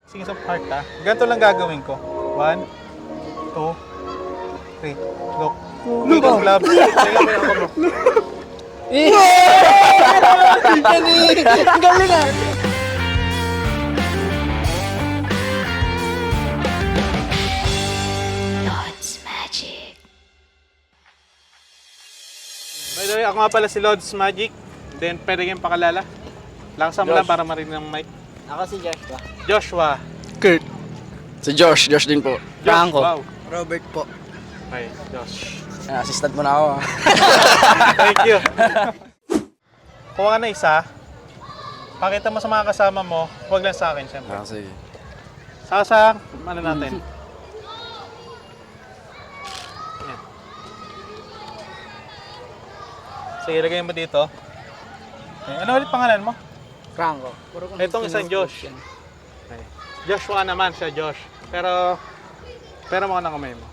Sing sa part ha. Ganito lang gagawin ko. 1, 2, 3, go. Go, club. Tingnan mo ako, bro. Galing ah! Lods Magic. By the way, ako nga pala si Lods Magic. Then, pwede kayong pakalala. Lakasan mo lang para marinig ng mic. Ako si Joshua. Joshua. Kurt. Si Josh din po. Franco. Wow. Robert po. Okay, Josh. Assistant mo na ako. Thank you. Kuha ka na isa. Pakita mo sa mga kasama mo. Huwag lang sa akin, syempre. Sige. Sasa, ano natin? Yan. Sige, lagay mo dito. Okay. Ano ulit pangalan mo? Franco. Itong isang Josh. Okay. Joshua naman siya, Josh. Pero mo ka ng kamay mo.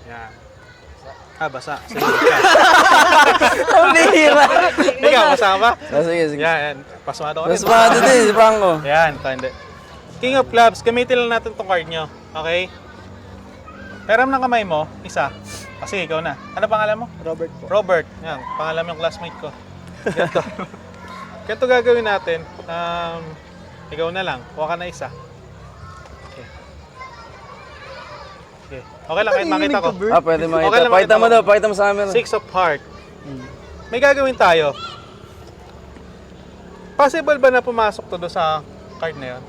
Yan. Basa. Sige, ka. Ang bihira! Ikaw, basa ka ba? Sige. Yan. Pasmado ka rin. Mas mahado din, si Franco. Yan, hindi. King of Clubs, gamitin lang natin tong card nyo. Okay? Peram ng kamay mo, isa. Kasi ikaw na. Ano pangalan mo? Robert po. Robert. Yan, pangalan yung classmate ko. Ganito. Ganito gagawin natin. Ikaw na lang. Kuha ka na isa. Okay. Okay. Okay lang, kahit makita ko. Pwede makita. Okay lang, Pakita mo makita daw, pakita mo sa amin. Six of Heart. May gagawin tayo. Possible ba na pumasok to doon sa card na yun?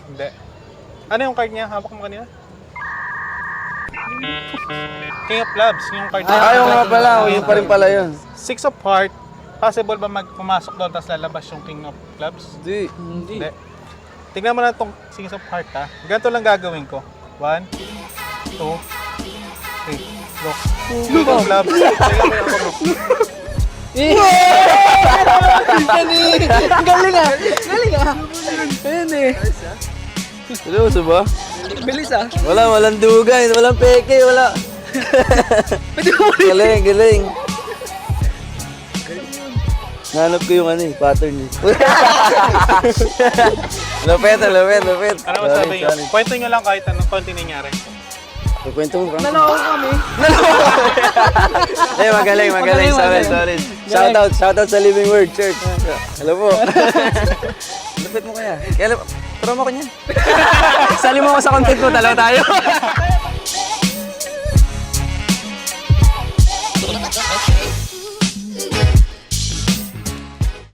Hindi. Ano yung card niya? Hawak mo kanina? King of Clubs, yung card niya. Ayaw nga pala, yun pa rin pala yun. Six of Heart. Possible ba pumasok doon tapos lalabas yung King of Clubs? Hindi. Tingnan mo na itong Six of Heart ha. Ganito lang gagawin ko. 1, 2, 3, go. King of Clubs. Tingnan mo ako, bro. Galing ah! Galing ah! Ayun eh. Seryoso ba? Bilis ah. Walang dugay, walang peke, wala. Galing. Nanap ko yung pattern eh. Lupit. Ano masabi nyo? Kwento nyo lang kahit anong konti nangyari. Kwento mo, Franco. Naloko kami. Magaling. Solid. Shoutout sa Living Word Church. Hello po. Lupit mo kaya. Turo mo ko niyan. Sali mo ako sa content ko, dalawa tayo.